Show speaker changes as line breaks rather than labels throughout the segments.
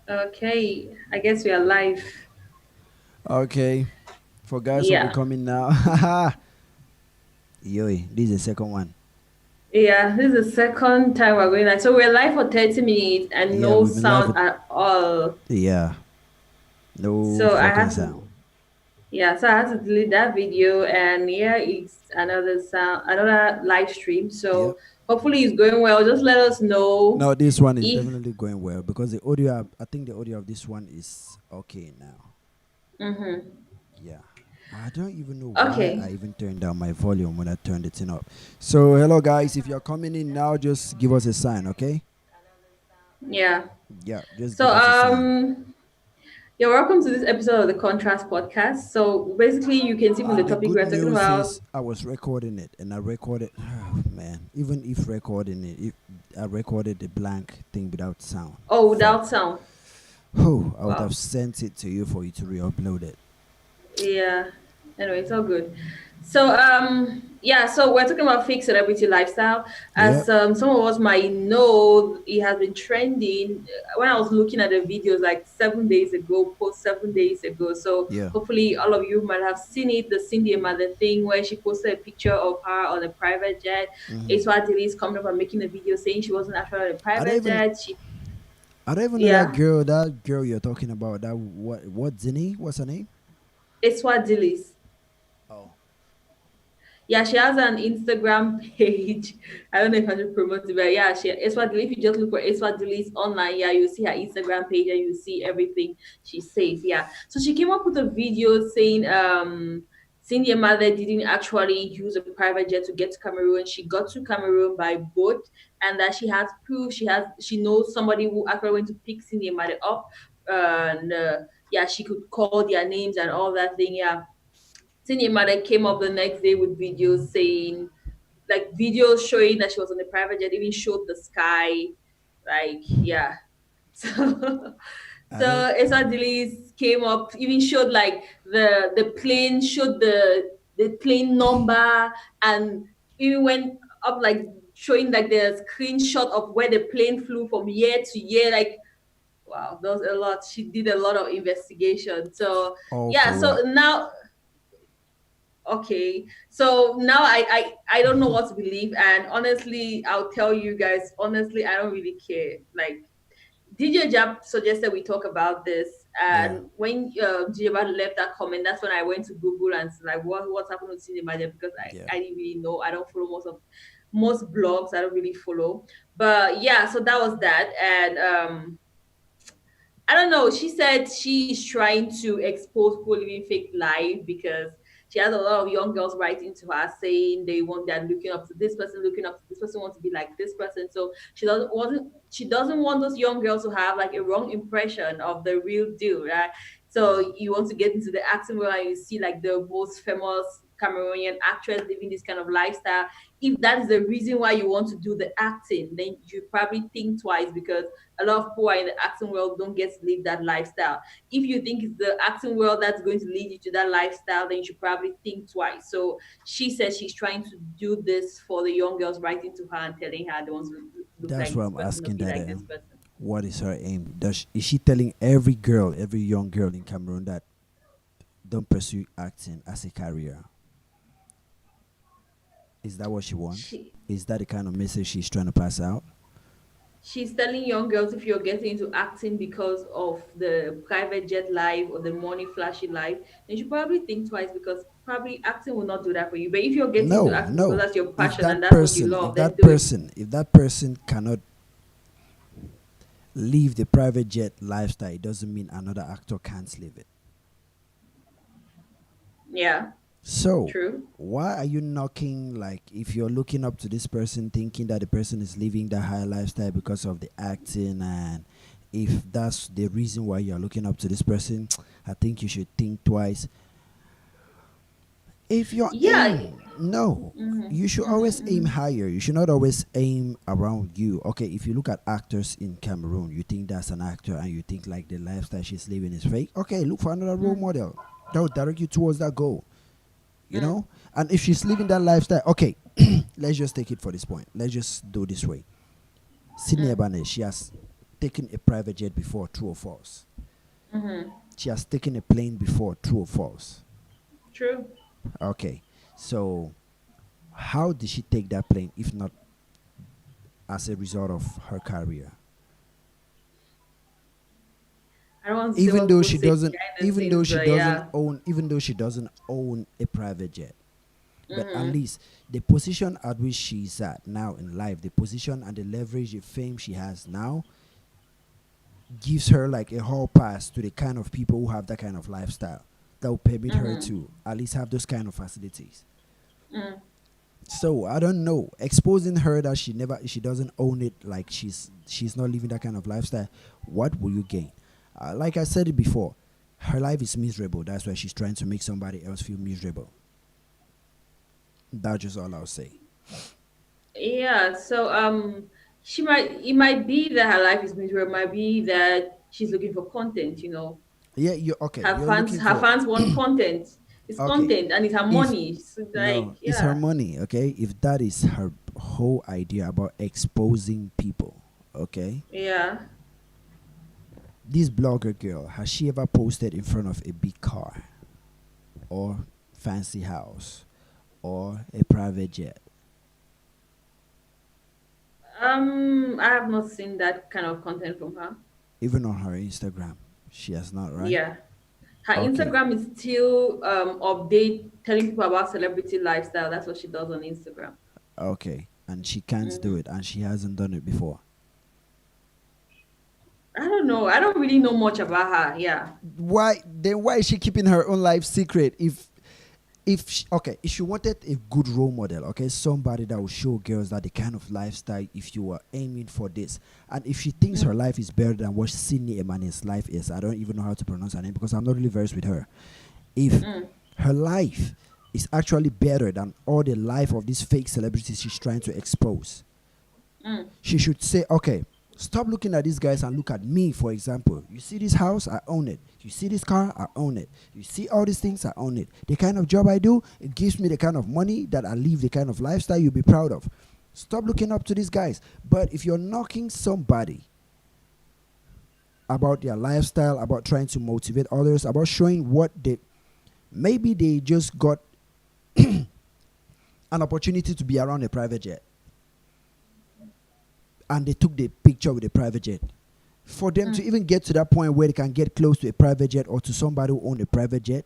Okay, I guess we are live.
Okay, for guys who will be
Yeah,
coming now, yo, this is the second one.
yeah. This is the second time we're going live. So we're live for 30 minutes and
Yeah,
no
we've been live.
sound at all.
Yeah, no
So I
fucking
had
sound.
to, yeah. So I had to delete that video, and yeah, it's another sound, another live stream.
Yep.
So hopefully it's going well. Just let us know
No, this one is
if.
definitely going well because the audio. I think the audio of this one is okay now.
Mm-hmm.
Yeah. I don't even know why
Okay.
I even turned down my volume when I turned it up. So, hello guys. If you're coming in now, just give us a sign, okay?
Yeah.
Yeah, just
So
give us a sign.
you're welcome to this episode of the Contrast Podcast. So basically, you can see from the
And the
topic
good
we're talking
news
about.
is I was recording it and I recorded man, even if recording it, if I recorded the blank thing without sound.
Oh,
Fuck.
without sound.
Oh, I would
Wow.
have sent it to you for you to re-upload it.
Yeah. Anyway, it's all good. So yeah, so we're talking about fake celebrity lifestyle.
Yep.
As some of us might know, it has been trending when I was looking at the videos like 7 days ago, post 7 days ago. So
Yeah.
hopefully all of you might have seen it, the Syndy Emade thing where she posted a picture of her on a private jet.
Hmm.
Esaw Dillis coming up and making a video saying she wasn't actually on a
I don't
private
even
jet. She
I don't even know
yeah,
that girl you're talking about. That what Zinni? What's her name?
Esaw Dillis.
Oh.
Yeah, she has an Instagram page. I don't know if I should promote it, but yeah, she Eswadili. If you just look for Eswadilis online, yeah, you see her Instagram page and you see everything she says. Yeah. So she came up with a video saying Cindy mother didn't actually use a private jet to get to Cameroon. She got to Cameroon by boat and that she has proof she knows somebody who actually went to pick Cindy mother up. And yeah, she could call their names and all that thing. Yeah, Syndy Emade came up the next day with videos saying, like videos showing that she was on the private jet, even showed the sky. Like, yeah. So,
I don't
so Esa Dillis came up, even showed like the plane, showed the plane number, and even went up like showing like the screenshot of where the plane flew from year to year. Like, wow, that was a lot. She did a lot of investigation. So
all
yeah,
for
so
what?
now okay, so now I don't know what to believe, and honestly I'll tell you guys honestly I don't really care. Like DJ Jab suggested we talk about this,
Yeah.
and when DJ Jab left that comment, that's when I went to Google and like what's happened with Cinema Jab, because
Yeah.
I didn't really know. I don't follow most blogs. I don't really follow, but yeah, so that was that. And I don't know. She said she's trying to expose people living fake life because she has a lot of young girls writing to her saying they're looking up to this person, looking up to this person, want to be like this person. So she doesn't want those young girls to have like a wrong impression of the real deal, right?
Yeah.
So you want to get into the acting world and you see like the most famous Cameroonian actress living this kind of lifestyle. If that is the reason why you want to do the acting, then you probably think twice because a lot of people are in the acting world don't get to live that lifestyle. If you think it's the acting world that's going to lead you to that lifestyle, then you should probably think twice. So she says she's trying to do this for the young girls writing to her and telling her they want to look
That's
like
what
this
I'm
person or
asking
be
that
like this person.
what is her aim? Is she telling every girl, every young girl in Cameroon that don't pursue acting as a career? Is that what she wants?
She
Is that the kind of message she's trying to pass out?
she's telling young girls if you're getting into acting because of the private jet life or the money flashy life, then you should probably think twice because probably acting will not do that for you. But if you're getting into
No,
acting because
no.
that's your
If
passion and
that
that's what you
person,
love, then do it.
if that person cannot live the private jet lifestyle, it doesn't mean another actor can't live it.
Yeah,
So,
true.
why are you knocking, like, if you're looking up to this person thinking that the person is living that high lifestyle because of the acting, and if that's the reason why you're looking up to this person, I think you should think twice. If your
Yeah.
aim, no,
Mm-hmm,
you should
mm-hmm,
always aim
mm-hmm.
higher. You should not always aim around you. Okay, if you look at actors in Cameroon, you think that's an actor and you think like the lifestyle she's living is fake. Okay, look for another role model that will direct you towards that goal. You
Mm-hmm.
know, and if she's living that lifestyle, okay, let's just take it for this point. Let's just do this way. Sydney
Mm.
Ebane, she has taken a private jet before, true or false?
Mm-hmm.
She has taken a plane before, true or false?
True.
Okay. So how did she take that plane if not as a result of her career?
I don't want to say
Even
what
though
people
she
say
doesn't
behind the
even though
scenes,
she
but
doesn't
yeah.
own even though she doesn't own a private jet, but at
Mm-hmm.
least the position at which she's at now in life, the position and the leverage, the fame she has now, gives her like a hall pass to the kind of people who have that kind of lifestyle that will permit her
Mm-hmm.
to at least have those kind of facilities.
Mm.
So I don't know, exposing her that she doesn't own it, like she's not living that kind of lifestyle. What will you gain? Like I said it before, her life is miserable. That's why she's trying to make somebody else feel miserable. That's just all I'll say.
Yeah. So she might it might be that her life is miserable. It might be that she's looking for content.
Yeah, you okay?
Her
You're
fans
looking
her
for
fans want content. It's
okay.
content and it's her
If
money. So like
no, it's her
yeah.
money. Okay, if that is her whole idea about exposing people, okay.
Yeah.
This blogger girl, has she ever posted in front of a big car or fancy house or a private jet?
I have not seen that kind of content from her.
Even on her Instagram, she has not, right?
Yeah. Her
Okay,
Instagram is still update telling people about celebrity lifestyle. That's what she does on Instagram.
okay, and she can't do
Hmm.
it, and she hasn't done it before.
I don't know. I don't really know much about her. Yeah.
Why is she keeping her own life secret? If she, okay, if she wanted a good role model, okay, somebody that will show girls that the kind of lifestyle, if you are aiming for this, and if she thinks her
Mm,
life is better than what Syndy Emade's life is, I don't even know how to pronounce her name because I'm not really versed with her. If
mm,
her life is actually better than all the life of these fake celebrities she's trying to expose,
mm,
she should say, okay, stop looking at these guys and look at me, for example. You see this house, I own it. You see this car, I own it. You see all these things, I own it. The kind of job I do, it gives me the kind of money that I live, the kind of lifestyle you'll be proud of. Stop looking up to these guys. But if you're knocking somebody about their lifestyle, about trying to motivate others, about showing what they maybe they just got an opportunity to be around a private jet and they took the picture with a private jet. For them to
mm,
even get to that point where they can get close to a private jet or to somebody who own a private jet,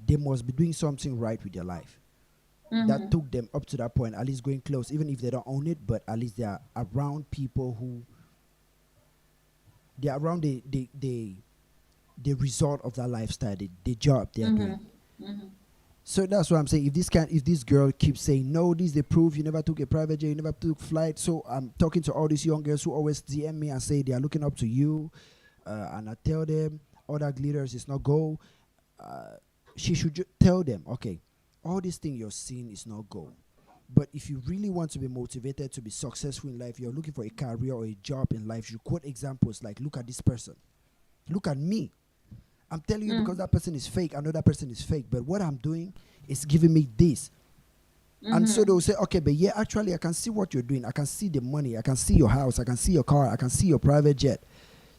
they must be doing something right with their life. That
mm-hmm.
took them up to that point, at least going close, even if they don't own it, but at least they are around people who they are around the result of that lifestyle, the job they are
Mm-hmm.
doing.
Mm-hmm.
So that's what I'm saying. If this girl keeps saying no, this is the proof you never took a private jet, you never took flight. So I'm talking to all these young girls who always DM me and say they are looking up to you, and I tell them all that glitters is not gold. Uh, she should tell them, okay, all this thing you're seeing is not gold. But if you really want to be motivated to be successful in life, you're looking for a career or a job in life, you quote examples like, look at this person, look at me. I'm telling you because
Mm,
that person is fake. I know that person is fake, but what I'm doing is giving me this. And so
mm-hmm.
they'll say, okay, but yeah, actually, I can see what you're doing. I can see the money. I can see your house. I can see your car. I can see your private jet.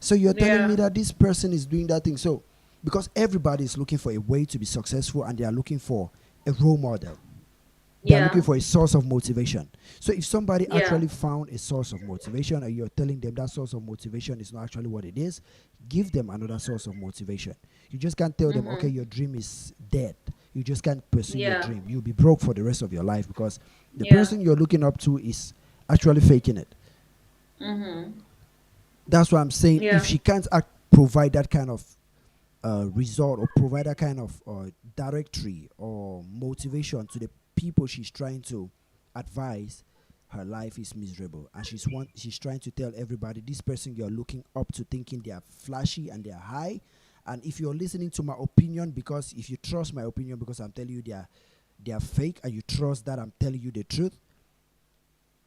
So you're telling me
Yeah.
that this person is doing that thing. So, because everybody is looking for a way to be successful and they are looking for a role model, they are looking
Yeah.
for a source of motivation. So if somebody
Yeah.
actually found a source of motivation and you're telling them that source of motivation is not actually what it is, give them another source of motivation. You just can't tell them, okay,
Mm-hmm.
your dream is dead. You just can't pursue your
Yeah.
dream. You'll be broke for the rest of your life because the
Yeah.
person you're looking up to is actually faking it.
Mm-hmm.
That's why I'm saying if
Yeah.
she can't provide that kind of result or provide that kind of directory or motivation to the people she's trying to advise, her life is miserable and she's trying to tell everybody this person you're looking up to thinking they are flashy and they are high, and if you're listening to my opinion, because if you trust my opinion because I'm telling you they are fake, and you trust that I'm telling you the truth,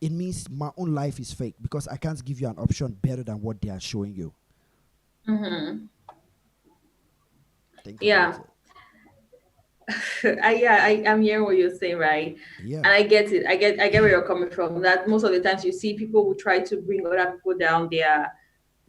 it means my own life is fake because I can't give you an option better than what they are showing you.
Mm-hmm.
Think about
Yeah.
it.
I'm hearing what you're saying, right?
Yeah.
And I get it. I get where you're coming from. That most of the times you see people who try to bring other people down,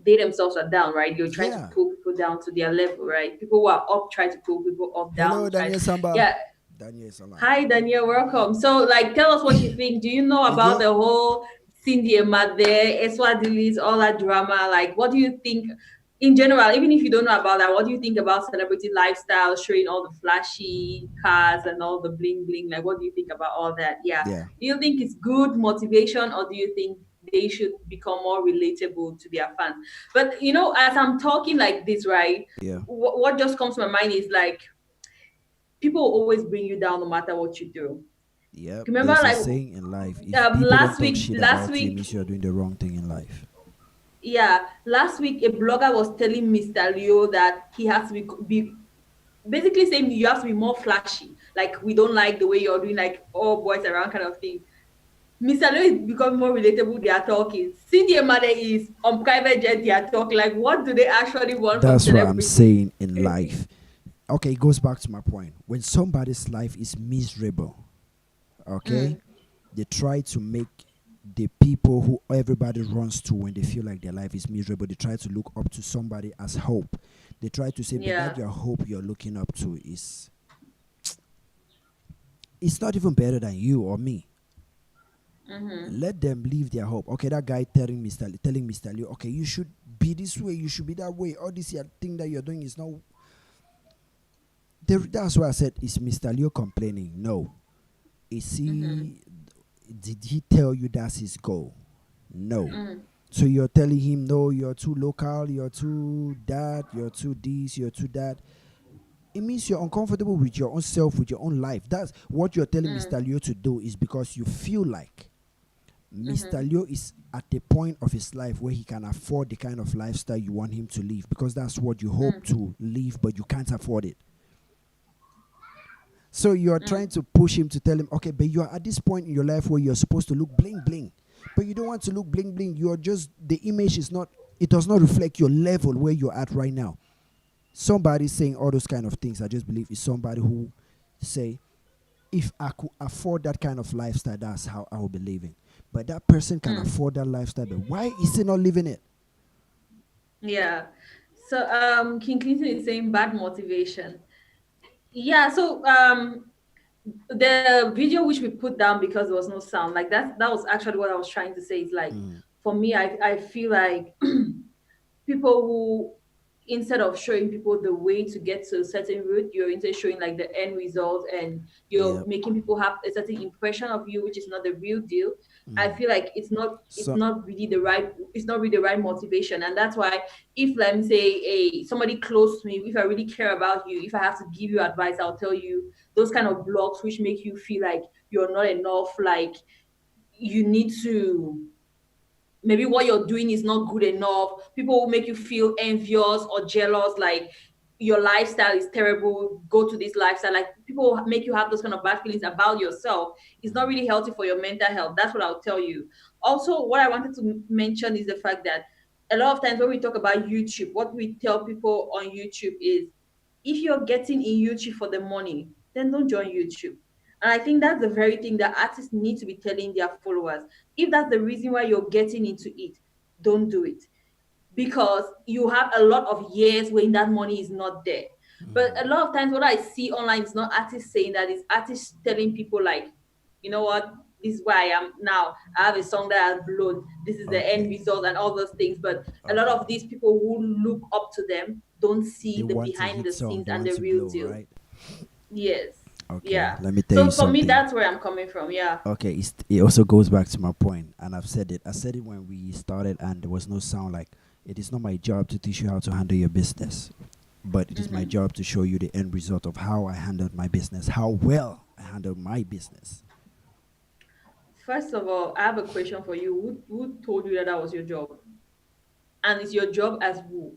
they themselves are down, right? They're trying to
Yeah.
pull people down to their level, right? People who are up try to pull people up,
Hello,
down, try.
Daniel Samba.
Yeah.
Daniel is online.
Hi, Daniel. Welcome. So, like, tell us what you think. Do you know
You
about
go.
the whole Syndy Emade, Esaw Dillis, all that drama? Like, what do you think in general? Even if you don't know about that, what do you think about celebrity lifestyle, showing all the flashy cars and all the bling bling? Like, what do you think about all that? Yeah.
Yeah.
Do you think it's good motivation, or do you think they should become more relatable to their fans? But as I'm talking like this, right?
Yeah.
What just comes to my mind is like people will always bring you down no matter what you do.
Yep.
Remember,
There's a
like
saying in life: if people don't
last
talk
week,
shit
last
about you, it
week,
means you're doing the wrong thing in life.
yeah, last week a blogger was telling Mr. Leo that he has to be basically saying you have to be more flashy. Like we don't like the way you're doing, like all boys around kind of thing. Mr. Leo is becoming more relatable. They are talking. Cindy Emade is on private jet. They are talking. Like, what do they actually want from
That's what I'm
celebrities?
saying in life. Okay, it goes back to my point. When somebody's life is miserable, okay,
Mm,
they try to make the people who everybody runs to when they feel like their life is miserable, they try to look up to somebody as hope. They try to say, but that
yeah.
your hope you're looking up to is, it's not even better than you or me.
Mm-hmm.
Let them leave their hope. Okay, that guy telling Mr. Leo, okay, you should be this way, you should be that way. All this thing that you're doing is not. That's why I said, is Mr. Leo complaining? No. Is
Mm-hmm.
he? Did he tell you that's his goal? No.
Mm,
So you're telling him, no, you're too local, you're too that, you're too this, you're too that. It means you're uncomfortable with your own self, with your own life. That's what you're telling
mm,
Mr. Leo to do, is because you feel like Mr.
mm-hmm.
Leo is at the point of his life where he can afford the kind of lifestyle you want him to live, because that's what you hope
Mm,
to live, but you can't afford it. So you're trying
mm,
to push him to tell him, okay, but you're at this point in your life where you're supposed to look bling bling, but you don't want to look bling bling. You're just, the image is not, it does not reflect your level where you're at right now. Somebody saying all those kind of things, I just believe, is somebody who say, if I could afford that kind of lifestyle, that's how I will be living. But that person can
mm.
afford that lifestyle, but why is he not living it?
Yeah. So King Clinton is saying bad motivation. Yeah, so the video which we put down because there was no sound, like that was actually what I was trying to say. Is like
Mm,
for me, I feel like people who, instead of showing people the way to get to a certain route, you're instead showing like the end result, and you're
yep.
making people have a certain impression of you, which is not the real deal. I
Mm.
feel like it's
So
not really the right, it's not really the right motivation. And that's why, if let me say a somebody close to me, if I really care about you, if I have to give you advice, I'll tell you those kind of blogs which make you feel like you're not enough, like you need to, maybe what you're doing is not good enough. People will make you feel envious or jealous, like your lifestyle is terrible. Go to this lifestyle. Like people will make you have those kind of bad feelings about yourself. It's not really healthy for your mental health. That's what I'll tell you. Also, what I wanted to mention is the fact that a lot of times when we talk about YouTube, what we tell people on YouTube is, if you're getting in YouTube for the money, then don't join YouTube. And I think that's the very thing that artists need to be telling their followers. If that's the reason why you're getting into it, don't do it, because you have a lot of years when that money is not there. But a lot of times, what I see online is not artists saying that, it's artists telling people, like, you know what, this is where I am now. I have a song that has blown. This is the end
okay,
result and all those things. But a lot
okay.
of these people who look up to them don't
They
see the
want a
behind
hit
the
song.
scenes
They
and
want
the
to
real
blow,
deal.
right?
Yes.
Okay,
Yeah.
let me tell you
So for me,
something.
that's where I'm coming from. Yeah.
Okay, it also goes back to my point, and I've said it. I said it when we started, and there was no sound. Like, it is not my job to teach you how to handle your business, but it is my
Hmm.
job to show you the end result of how I handled my business, how well I handled my business.
First of all, I have a question for you. Who told you that that was your job? And it's your job as who?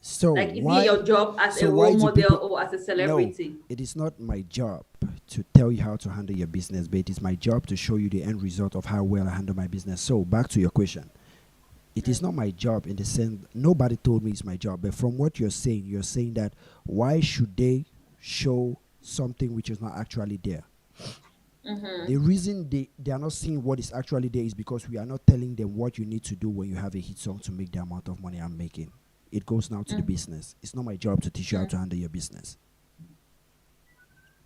So
Like, is it
why?
your job as a
So
role
why do
model
people?
or as a
No,
celebrity?
it is not my job to tell you how to handle your business, but it is my job to show you the end result of how well I handle my business. So back to your question. It is
Mm.
not my job in the sense nobody told me it's my job, but from what you're saying that why should they show something which is not actually there?
Mm-hmm.
The reason they are not seeing what is actually there is because we are not telling them what you need to do when you have a hit song to make the amount of money I'm making. It goes now to the business. It's not my job to teach you how to handle your business.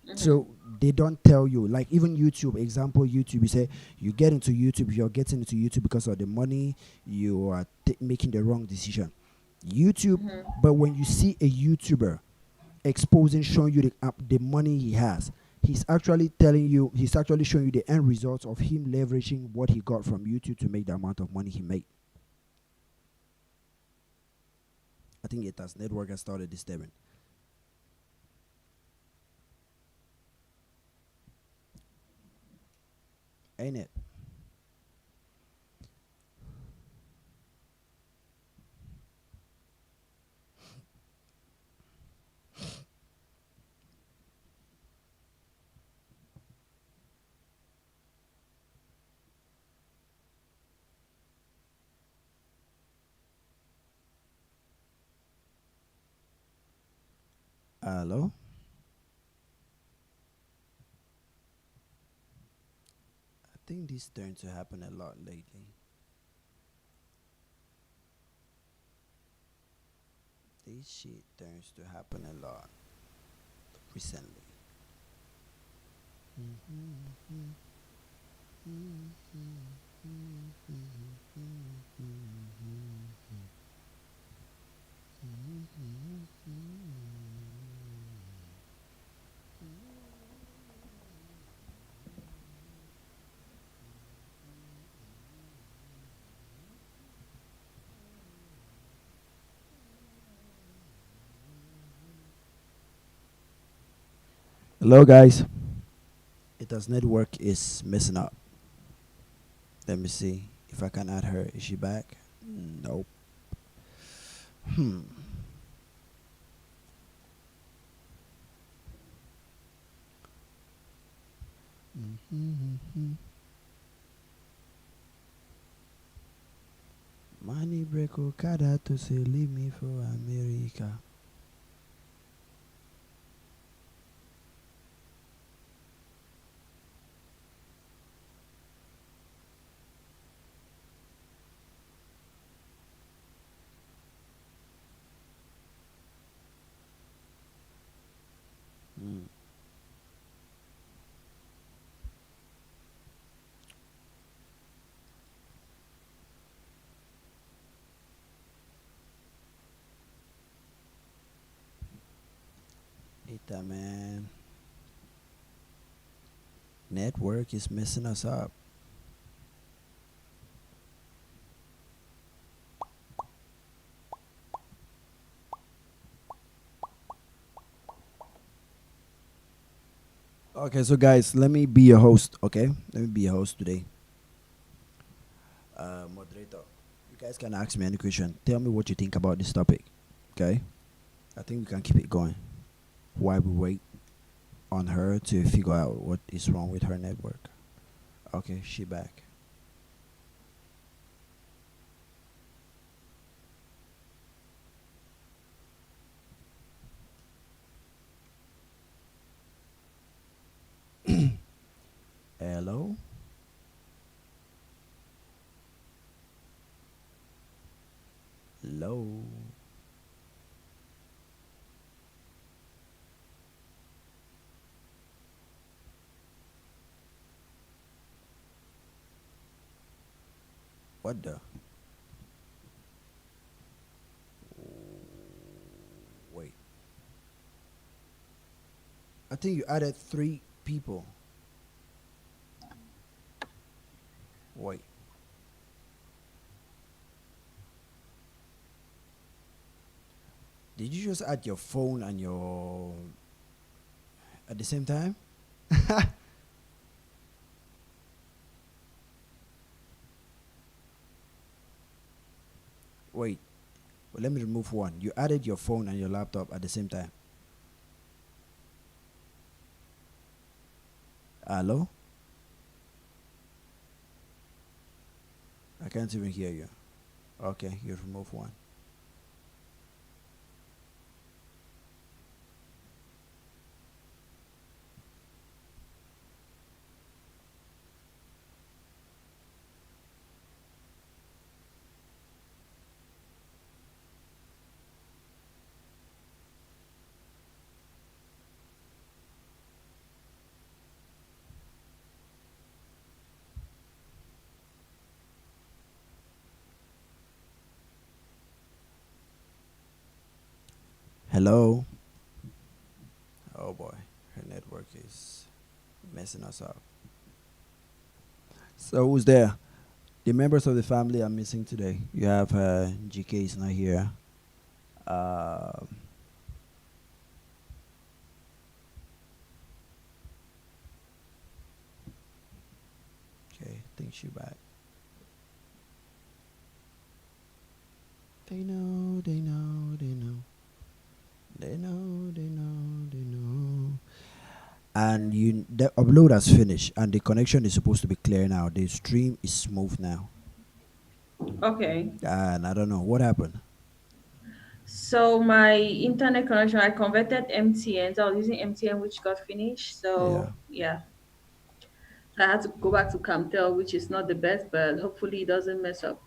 Mm-hmm.
So they don't tell you, like even YouTube, example YouTube, you say you get into YouTube, you're getting into YouTube because of the money, you are making the wrong decision. YouTube, but when you see a YouTuber exposing, showing you the money he has, he's actually telling you, he's actually showing you the end result of him leveraging what he got from YouTube to make the amount of money he made. I think it has network has started disturbing, ain't it? Hello. I think this tends to happen a lot lately. This shit turns to happen a lot recently. Hello, guys. It does network is messing up. Let me see if I can add her. Is she back? Nope. Hmm. Money break Okada to say leave me for America. Mm. Ita man. Network is messing us up. Okay, so guys, let me be your host. Okay, let me be your host today. Moderator, you guys can ask me any question. Tell me what you think about this topic. Okay, I think we can keep it going while we wait on her to figure out what is wrong with her network. Okay, she back. Hello. Hello. What the? Wait. I think you added three people. Wait. Did you just add your phone and your at the same time? Wait. Well, let me remove one. You added your phone and your laptop at the same time. Hello? I can't even hear you. Okay, you remove one. Hello. Oh boy, her network is messing us up. So who's there? The members of the family are missing today. You have GK is not here. Um okay, I think she back. They know, they know, they know. They know, they know, they know. And the upload has finished and the connection is supposed to be clear now. The stream is smooth now.
Okay.
And I don't know what happened.
So my internet connection, I converted MTN. So I was using MTN, which got finished.
Yeah.
So yeah, I had to go back to Camtel, which is not the best, but hopefully it doesn't mess up.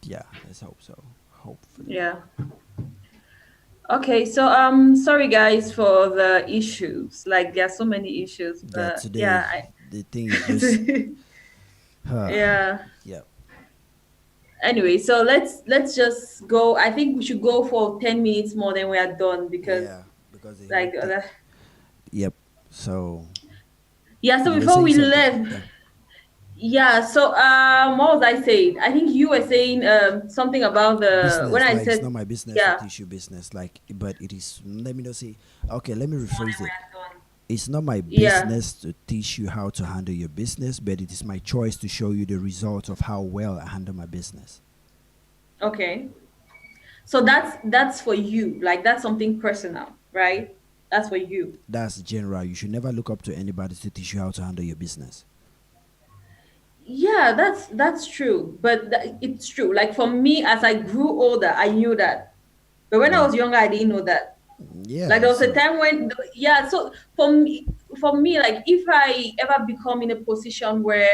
Yeah, let's hope so. Hopefully.
Yeah. Okay. So sorry guys for the issues. Like there are so many issues,
Yeah,
but
today
yeah,
the thing is just
yeah.
yeah.
Anyway, so let's just go. I think we should go for 10 minutes more than we are done because
Yeah, because the whole
like the other.
yep. So
Yeah. So
you were
before
saying
we
something.
left,
Yeah.
yeah. So what was I saying? I think you were saying something about the when
Business,
I
like it's not
said
my business to
yeah.
teach you business, like but it is, let me not say, okay, let me rephrase it. It's not my
Yeah.
business to teach you how to handle your business, but it is my choice to show you the result of how well I handle my business.
Okay. So that's for you. Like that's something personal, right? That's for you.
That's general. You should never look up to anybody to teach you how to handle your business.
Yeah, that's true. But it's true. Like for me, as I grew older, I knew that. But when I
Yeah.
was younger, I didn't know that. Like
Yeah.
there was a
So
time when yeah. So for me, like if I ever become in a position where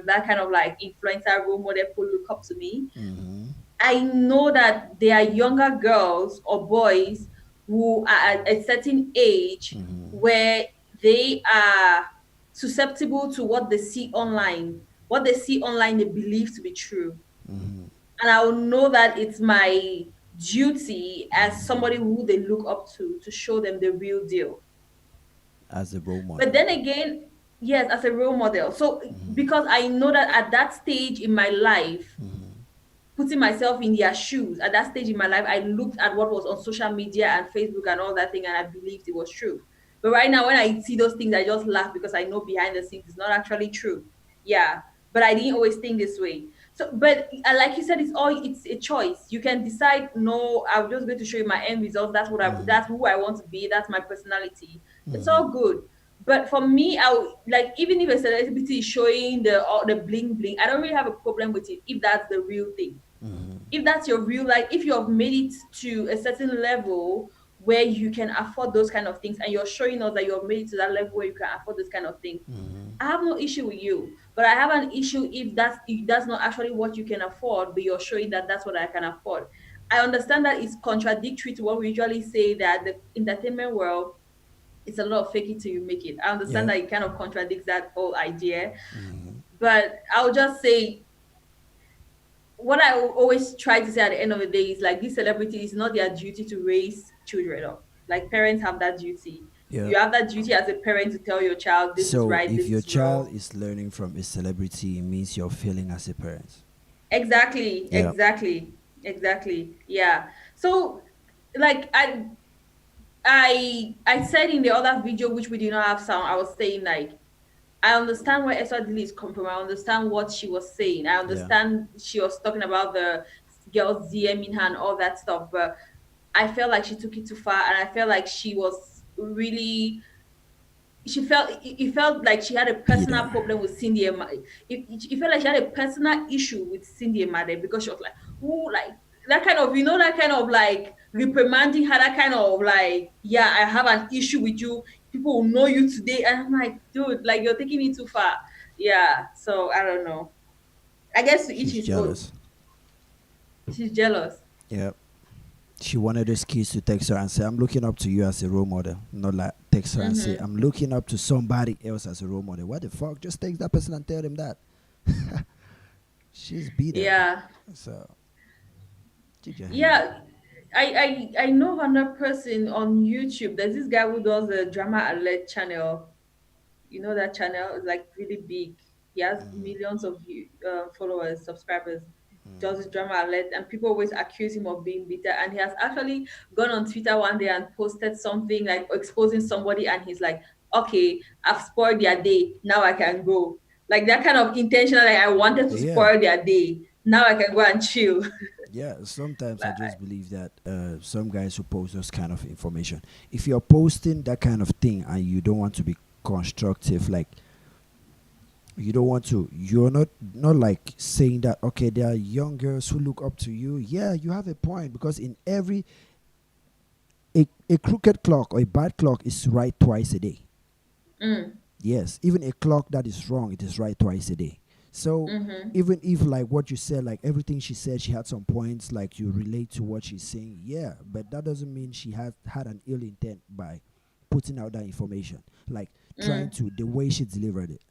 that kind of like influencer role model people look up to me,
mm-hmm.
I know that there are younger girls or boys who are at a certain age
Mm-hmm.
where they are susceptible to what they see online. What they see online, they believe to be true.
Mm-hmm.
And I will know that it's my duty as
Mm-hmm.
somebody who they look up to show them the real deal.
As a role
But
model.
then again, yes, as a role model. So
Mm-hmm.
because I know that at that stage in my life,
Mm-hmm.
putting myself in their shoes at that stage in my life, I looked at what was on social media and Facebook and all that thing, and I believed it was true. But right now, when I see those things, I just laugh because I know behind the scenes it's not actually true. Yeah, but I didn't always think this way. So, but like you said, it's a choice. You can decide. No, I'm just going to show you my end results.
Mm-hmm.
That's who I want to be. That's my personality. It's
Mm-hmm.
all good. But for me, like even if a celebrity is showing the bling bling, I don't really have a problem with it if that's the real thing.
Mm-hmm.
If that's your real life, if you have made it to a certain level where you can afford those kind of things and you're showing us that you have made it to that level where you can afford those kind of things,
Mm-hmm.
I have no issue with you. But I have an issue if that's not actually what you can afford, but you're showing that that's what I can afford. I understand that it's contradictory to what we usually say that the entertainment world, it's a lot of fake it till you make it. I understand
Yep.
that it kind of contradicts that whole idea,
Mm-hmm.
but I'll just say what I always try to say at the end of the day is like these celebrities, it's not their duty to raise children up. Like parents have that duty.
Yep.
You have that duty as a parent to tell your child this is
So
right,
if
this
your
is
child
wrong.
is learning from a celebrity, it means you're failing as a parent.
Exactly,
Yeah.
exactly, exactly. Yeah. So like I said in the other video which we did not have sound, I was saying like I understand where Esaw Dillis come from. I understand what she was saying. I
Yeah.
understand she was talking about the girls DMing her and all that stuff. But I felt like she took it too far, and I felt like she was really. She felt it felt like she had a personal
Peter.
problem with Syndy Emade. It felt like she had a personal issue with Syndy Emade because she was like, "Oh, like that kind of that kind of like reprimanding her, that kind of like, yeah, I have an issue with you. People will know you today." And I'm like, dude, like you're taking it too far. Yeah. So I don't know. I guess to each
She's
his own.
jealous.
She's jealous.
Yeah. She wanted those kids to text her and say, I'm looking up to you as a role model. Not like text her and say,
Mm-hmm.
I'm looking up to somebody else as a role model. What the fuck? Just text that person and tell them that. She's bitter.
Yeah.
So, keep your hand
Yeah.
up.
I know another person on YouTube. There's this guy who does a drama alert channel. You know that channel is like really big. He has millions of followers, subscribers. Does his drama alert, and people always accuse him of being bitter. And he has actually gone on Twitter one day and posted something like exposing somebody, and he's like, "Okay, I've spoiled their day. Now I can go." Like that kind of intentional. Like I wanted to
Yeah.
spoil their day. Now I can go and chill.
Yeah, sometimes I
Like,
just believe that some guys who post those kind of information, if you're posting that kind of thing and you don't want to be constructive, like you don't want to, you're not like saying that okay, there are young girls who look up to you. Yeah, you have a point, because in every a crooked clock or a bad clock is right twice a day.
mm,
Yes, even a clock that is wrong, it is right twice a day. So
mm-hmm,
even if like what you said, like everything she said, she had some points like you relate to what she's saying. Yeah, but that doesn't mean she had an ill intent by putting out that information. Like trying
mm,
to the way she delivered it.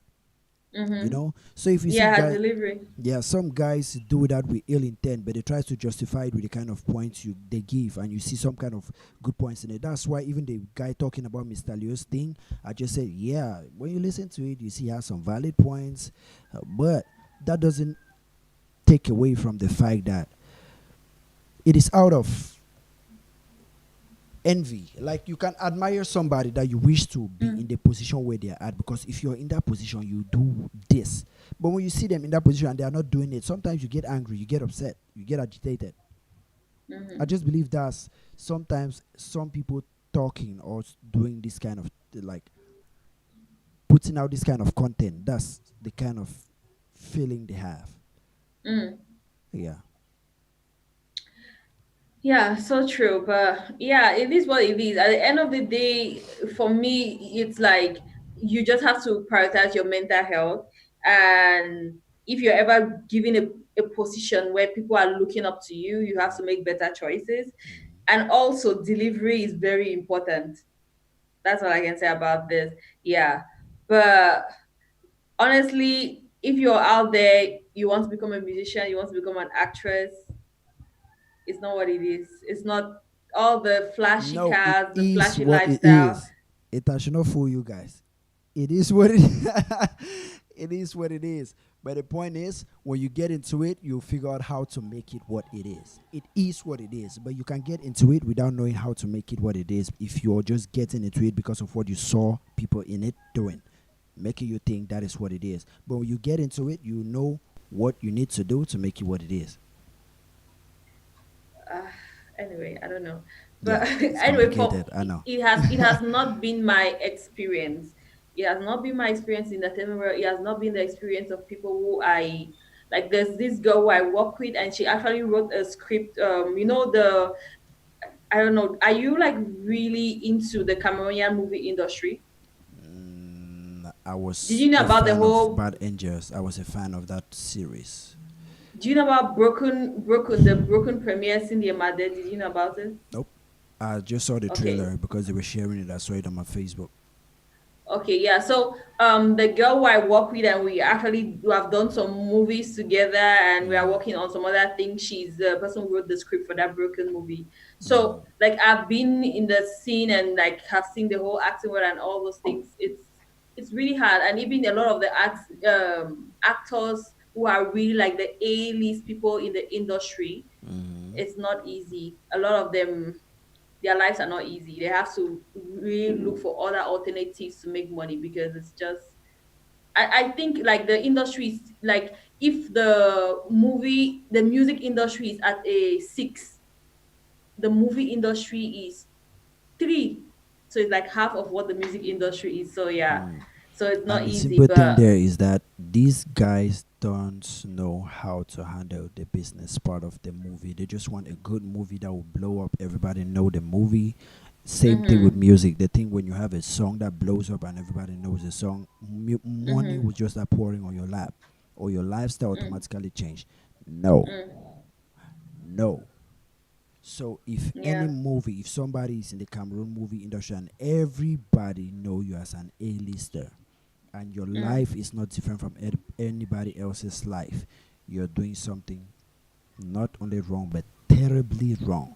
You
mm-hmm.
know. So if you see
Yeah, her
guys,
delivery.
yeah, some guys do that with ill intent, but they try to justify it with the kind of points they give, and you see some kind of good points in it. That's why even the guy talking about Mr. Leo's thing, I just said, yeah, when you listen to it, you see he has some valid points, but that doesn't take away from the fact that it is out of envy. Like you can admire somebody that you wish to be in
Mm,
the position where they're at, because if you're in that position, you do this. But when you see them in that position and they are not doing it, sometimes you get angry, you get upset, you get agitated. I
mm-hmm.
just believe that's sometimes some people talking or doing this kind of like putting out this kind of content. That's the kind of feeling they have.
Mm.
Yeah.
Yeah, so true. But yeah, it is what it is. At the end of the day, for me, it's like you just have to prioritize your mental health. And if you're ever given a position where people are looking up to you, you have to make better choices. And also, delivery is very important. That's all I can say about this. Yeah. But honestly, if you're out there, you want to become a musician, you want to become an actress, it's not what it is. It's not all the flashy
No, it
cars, the
is
flashy
what it
lifestyle.
is. It should not fool you guys. It is what it it is what it is. But the point is, when you get into it, you'll figure out how to make it what it is. It is what it is, but you can get into it without knowing how to make it what it is if you're just getting into it because of what you saw people in it doing, making you think that is what it is. But when you get into it, you know what you need to do to make it what it is.
Uh, anyway, I don't know. But
Yeah, it's
anyway, for
complicated. I know.
it has not been my experience. It has not been my experience in the entertainment world. It has not been the experience of people who I like. There's this girl who I work with, and she actually wrote a script. The I don't know. Are you like really into the Cameroonian movie industry?
I
Did
was
you know
a
about the
fan of
whole
Bad Angels. I was a fan of that series.
Do you know about the Broken premiere Syndy Emade? Did you know about it?
Nope. I just saw the
Okay.
trailer because they were sharing it. I saw it on my Facebook.
Okay, yeah. So the girl who I work with, and we have done some movies together, and we are
Mm,
working on some other things. She's the person who wrote the script for that Broken movie.
mm,
So like I've been in the scene and like have seen the whole acting world and all those things. It's really hard, and even a lot of the actors who are really like the A-list people in the industry,
mm.
it's not easy. A lot of them, their lives are not easy. They have to really look for other alternatives to make money because it's just I think like the industry is like if the music industry is at a 6, the movie industry is 3. So it's like half of what the music industry is. So yeah. So it's not
And the
easy,
simple thing
but
there is that these guys don't know how to handle the business part of the movie. They just want a good movie that will blow up. Everybody know the movie. Same thing with
mm-hmm,
music. The thing when you have a song that blows up and everybody knows the song, money
mm-hmm,
will just start pouring on your lap, or your lifestyle
mm,
automatically change. No,
mm,
no. So if any
yeah.
movie, if somebody is in the Cameroon movie industry and everybody know you as an A-lister, and your
Mm.
life is not different from anybody else's life, you're doing something not only wrong but terribly wrong.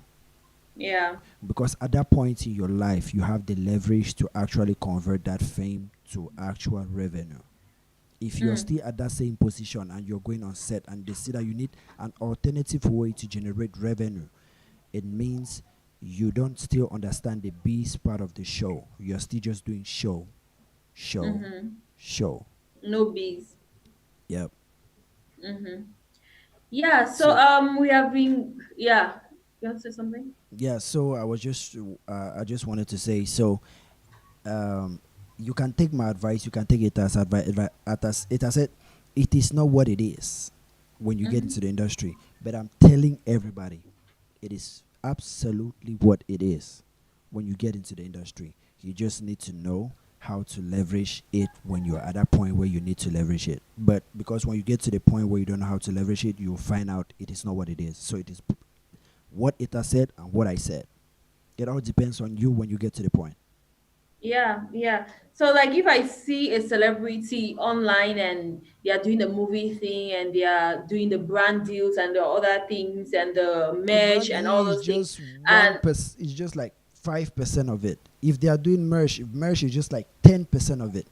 Yeah.
Because at that point in your life, you have the leverage to actually convert that fame to actual revenue. If you're
Mm.
still at that same position and you're going on set and they see that you need an alternative way to generate revenue, it means you don't still understand the beast part of the show. You're still just doing show, show,
Mm-hmm.
show.
No bees.
Yep.
Mm-hmm. Yeah. So
So
we have been. Yeah. You want to say something?
yeah, so I just wanted to say, so um you can take my advice, you can take it as advice, as it has said, it is not what it is when you get
Mm-hmm.
into the industry, but I'm telling everybody it is absolutely what it is when you get into the industry. You just need to know how to leverage it when you're at that point where you need to leverage it. But because when you get to the point where you don't know how to leverage it, you'll find out it is not what it is. So it is what it has said and what I said. It all depends on you when you get to the point.
Yeah, yeah. So like if I see a celebrity online and they are doing the movie thing and they are doing the brand deals and the other things and the
The
merch
brand
and all
deal is
those things,
just
and
1%. It's just like 5% of it. If they are doing merch, if merch is just like 10% of it.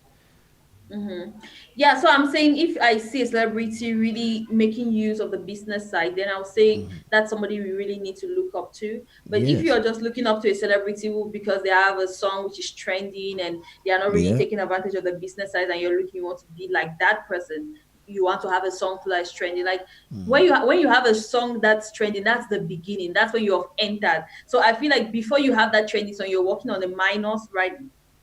yeah, so I'm saying if I see a celebrity really making use of the business side, then I'll say
Mhm.
that's somebody we really need to look up to. But if
Yes.
you're just looking up to a celebrity because they have a song which is trending and they are not really
Yeah.
taking advantage of the business side, and you're looking, you want to be like that person, you want to have a song that's trending. Like
Mhm.
when you have a song that's trending, that's the beginning. That's when you have entered. So I feel like before you have that trending song, you're working on the minors, right?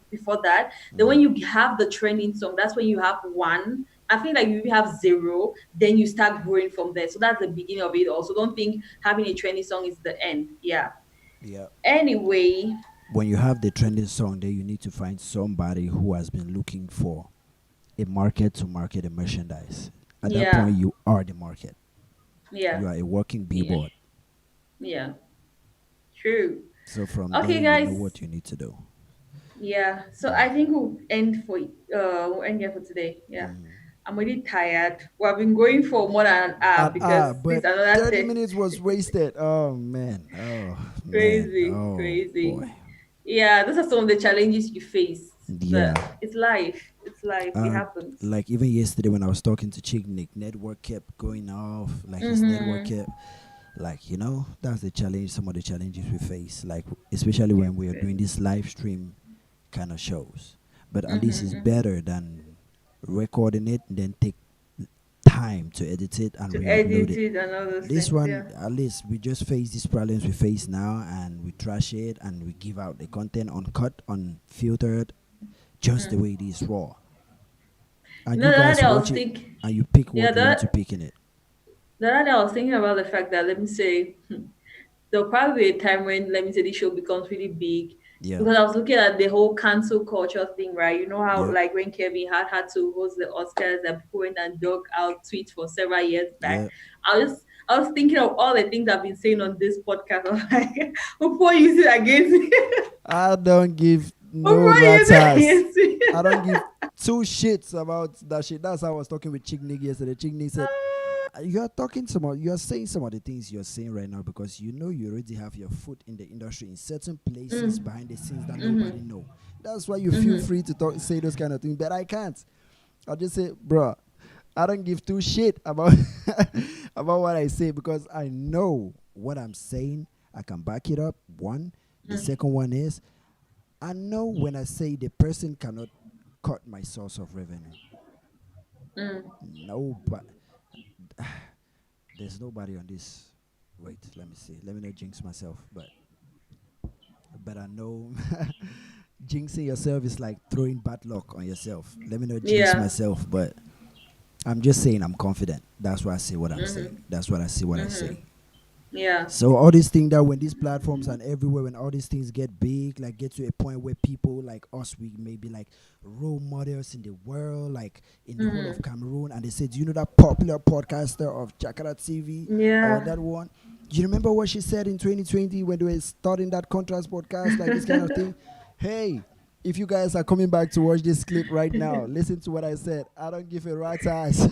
Before that, then when
Mhm.
you have the trending song, that's when you have one. I feel like you have zero, then you start growing from there. So that's the beginning of it. Also, don't think having a trending song is the end. Yeah.
Yeah.
Anyway,
When you have the trending song, then you need to find somebody who has been looking for a market to market a merchandise. At that
yeah,
point, you are the market.
yeah,
You are a working
yeah,
billboard.
yeah. True.
So from there,
Okay,
you know
guys.
what you need to do.
Yeah. So I think we'll end here for today. Yeah.
Mhm.
I'm really tired. We have been going for more than an hour
And
because this
but
another
30
day.
minutes was wasted. Oh man. Oh man.
Crazy,
Oh boy.
crazy. Yeah, those are some of the challenges you face,
Yeah.
but it's life. It's life. It happens.
Like even yesterday when I was talking to Chick Nick, network kept going off. Like his network
Mm-hmm.
kept, like, that's the challenge, some of the challenges we face, like especially when we
It's
are doing
crazy.
this live stream kind of shows. But at least
Mm-hmm,
it's
mm-hmm.
better than recording it and then take time to edit it and
To
re-upload
edit
it.
it and all those
This
things. Yeah.
one, at least we just face these problems we face now, and we trash it and we give out the content uncut, unfiltered, just the way it is raw. And
You know,
you
the other
guys
day I
watch
was
it
thinking.
and you pick
Yeah,
what you want to pick in it.
the other day I was thinking about the fact that let me say there'll probably be a time when let me say this show becomes really big
Yeah.
because I was looking at the whole cancel culture thing, right? You know how
Yep.
like when Kevin Hart had to host the Oscars and people went and dug out tweets for several years back.
Yep.
I was thinking of all the things I've been saying on this podcast. I'm like, before you use it against me,
I don't give no
before you use it
ratas.
against me.
I don't give two shits about that shit. That's how I was talking with Chick Nick yesterday. Chick Nick said, You are talking you are saying some of the things you're saying right now because you already have your foot in the industry in certain places
Mm,
behind the scenes that nobody
mm-hmm,
know. That's why you feel
mm-hmm.
free to say those kind of things. But I can't. I'll just say, bro, I don't give two shit about about what I say because I know what I'm saying. I can back it up. One. The second one is I know when I say the person cannot cut my source of revenue.
Mm.
No, but there's nobody on this. Wait, let me see. Let me not jinx myself, but I know jinxing yourself is like throwing bad luck on yourself. Let me not jinx
Yeah.
myself, but I'm just saying I'm confident. That's why I say what I'm saying.
Mm-hmm,
That's what I see what I
mm-hmm.
say.
Yeah.
So all these things that when these platforms and everywhere, when all these things get big, like get to a point where people like us, we may be like role models in the world, like in the whole of
Mm-hmm.
Cameroon, and they said, "Do you know that popular podcaster of Chakara TV or
Yeah.
that one? Do you remember what she said in 2020 when they were starting that contrast podcast, like this kind of thing? Hey, if you guys are coming back to watch this clip right now, listen to what I said. I don't give a rat's ass.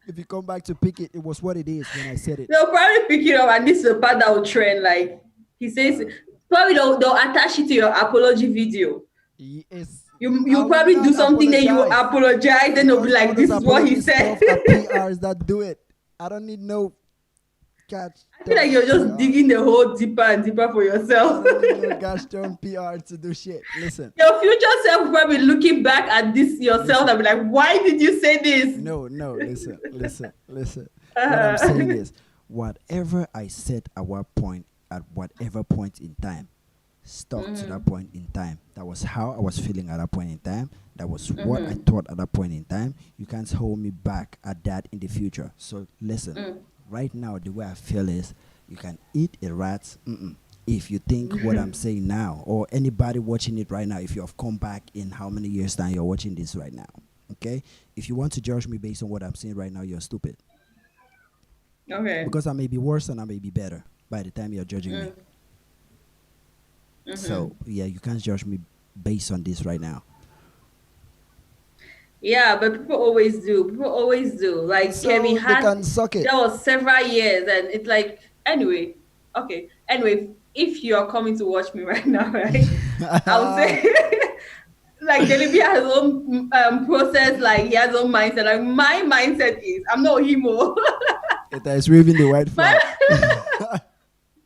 If you come back to pick it, it was what it is when I said it.
They'll probably pick it up, and this is the part that will trend. Like He says probably they'll attach it to your apology video.
Yes, I
You
will
probably do
not
something, then you
apologize
apologize, then they'll be
because all
like,
those
"This is what he
apology
said."
stuff are PRs that do it. I don't need no catch
I feel like
done
you're just
PR.
digging the hole deeper and deeper for
I
yourself.
don't need no gosh darn PR to do shit. Listen,
Your future self will probably looking back at this yourself
listen.
and be like, "Why did you say this?"
No, no, listen. What I'm
Uh,
saying is, whatever I said at whatever point in time, stuck to that point in time. That was how I was feeling at that point in time. That was what I thought at that point in time. You can't hold me back at that in the future. So listen, right now the way I feel is, you can eat a rat. If you think what I'm saying now, or anybody watching it right now, if you have come back in how many years time you're watching this right now, okay? If you want to judge me based on what I'm saying right now, you're stupid.
okay.
Because I may be worse and I may be better by the time you're judging me. So yeah, you can't judge me based on this right now.
Yeah, but people always do. People always do. Like Kevin
So they
had,
can suck it.
there was several years, and it's like, anyway, okay. Anyway, if you are coming to watch me right now, right, I would say, like, Delibi has his own process, like, he has his own mindset. Like, my mindset is, I'm not himo.
It is waving the white
my,
flag.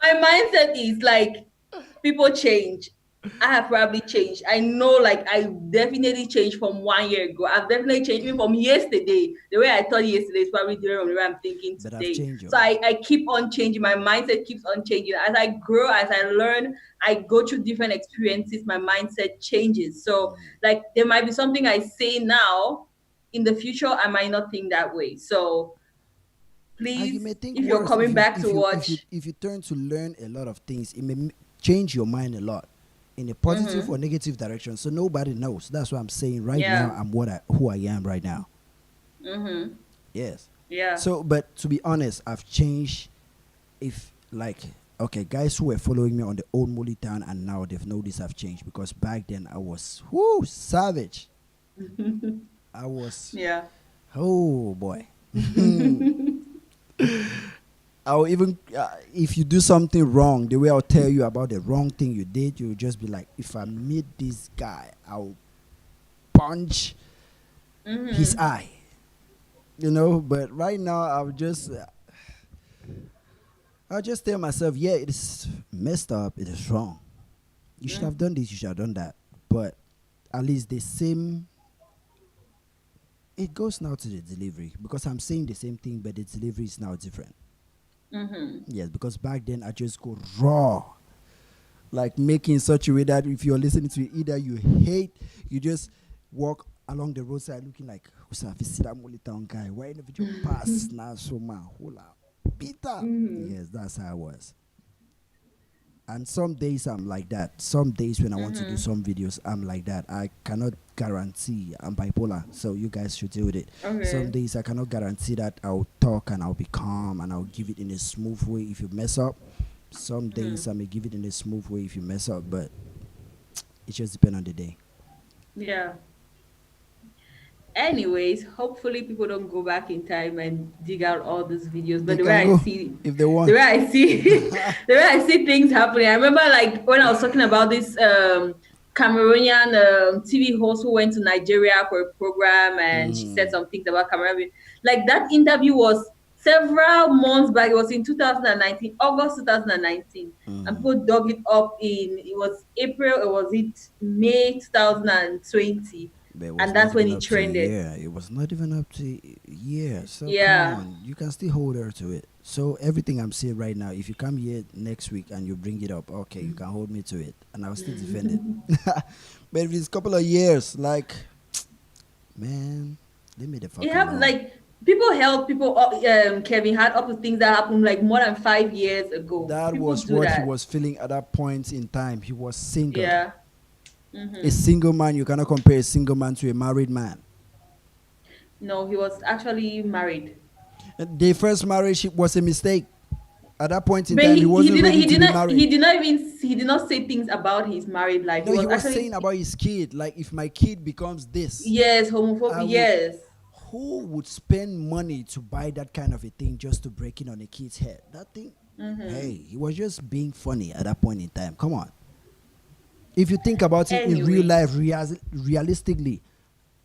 my mindset is like, people change. I have probably changed. I know, like, I definitely changed from 1 year ago. I've definitely changed even from yesterday. The way I thought yesterday is probably different from the way I'm thinking
But I've
today.
changed
So
you.
I keep on changing. My mindset keeps on changing. As I grow, as I learn, I go through different experiences, my mindset changes. So, like, there might be something I say now, in the future, I might not think that way. So,
And you
please,
may think
if you're
worse if
coming
you
back to watch,
turn to learn a lot of things. It may change your mind a lot in a positive or negative direction. So nobody knows. That's what I'm saying. Right now,
yeah,
I'm who I am right now. Yes.
yeah.
So, but to be honest, I've changed. If like, okay, guys who were following me on the old Molly Town and now they've noticed I've changed because back then I was savage. I was,
Yeah.
oh boy. I'll even if you do something wrong, the way I'll tell you about the wrong thing you did, you'll just be like, if I meet this guy, I'll punch his eye. You know, but right now I'll just tell myself, yeah, it is messed up, it is wrong. You should have done this, you should have done that. But at least the same, it goes now to the delivery because I'm saying the same thing, but the delivery is now different. Yes, because back then I just go raw, like making such a way that if you're listening to it, either you hate, you just walk along the roadside looking like, who's a town guy? Why never you pass now so man? Hola, Peter. Yes, that's how I was. And some days I'm like that. Some days when I want to do some videos, I'm like that. I cannot guarantee I'm bipolar, so you guys should deal with it. Some
Okay.
days I cannot guarantee that I'll talk and I'll be calm and I'll give it in a smooth way if you mess up. Some days I may give it in a smooth way if you mess up, but it just depends on the day.
Yeah. Anyways, hopefully people don't go back in time and dig out all these videos.
They
But the way
can
I
go
see,
if they
the
want.
way I see, the way I see things happening. I remember, like, when I was talking about this Cameroonian TV host who went to Nigeria for a program, and she said some things about Cameroon. Like, that interview was several months back. It was in 2019, August 2019, and people dug it up in, it was April, or was it May 2020,
But it was
and
not
that's when
even
it
up to a
trended.
year. It was not even up to a year. So come
Yeah.
on, you can still hold her to it. So everything I'm saying right now, if you come here next week and you bring it up, okay, you can hold me to it, and I'll still defend it. But if it's a couple of years, like, man, leave me the
It
fuck
happened,
alone.
like, people held people up. Kevin had up to things that happened like more than 5 years ago.
That
People
was
do
what he
that.
was feeling at that point in time. He was single.
Yeah.
A single man, you cannot compare a single man to a married man.
No, he was actually married.
The first marriage was a mistake. At that point in
But
time, he
he
wasn't
did not
ready
he
to
did
be
not
married.
he did not even he did not say things about his married life. He
No, he
was
was
actually,
saying about his kid. Like, if my kid becomes this,
yes,
I
homophobic,
would.
yes.
Who would spend money to buy that kind of a thing just to break in on a kid's head? That thing.
Mm-hmm.
Hey, he was just being funny at that point in time. Come on. If you think about it in real
Anyway.
life, realistically,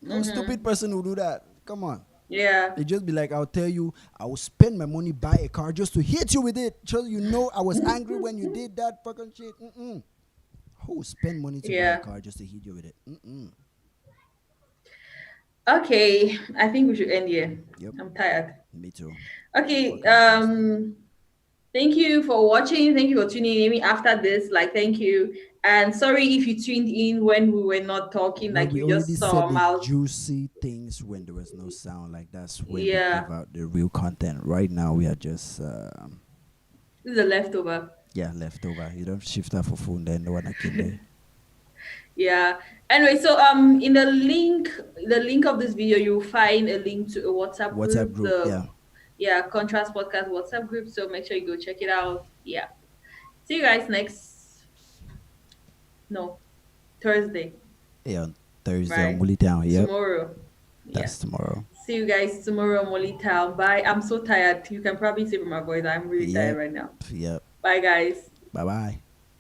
no stupid
Mm-hmm.
person will do that. Come on.
Yeah.
They just be like, I'll tell you, I will spend my money, buy a car just to hit you with it. So you know I was angry when you did that fucking shit. Mm-mm. Who will spend money to buy a
Yeah.
car just to hit you with it? Mm-mm.
Okay. I think we should end here.
Yep,
I'm tired.
me too.
Okay.
Fucking exhausted.
Thank you for watching. Thank you for tuning in after this. Like, thank you. And sorry if you tuned in when we were not talking,
When
like
we
you
already
just saw
said
our
the
mouths.
juicy things when there was no sound, like that's when we
Yeah.
give out the real content. Right now, we are just,
This is a leftover.
yeah, leftover. You don't shift that for phone, then no one can there.
Yeah. Anyway, so in the link of this video, you'll find a link to a WhatsApp
WhatsApp
group,
group,
the
yeah.
Contrast Podcast WhatsApp group. So make sure you go check it out. Yeah. See you guys next no Thursday,
Yeah, on Thursday on
right?
Woolly Town. Yep,
Tomorrow. Yeah.
that's tomorrow.
See you guys tomorrow, Molly Town. Bye. I'm so tired. You can probably see from my voice. I'm really tired
Yep,
right now.
yep.
Bye, guys.
Bye bye.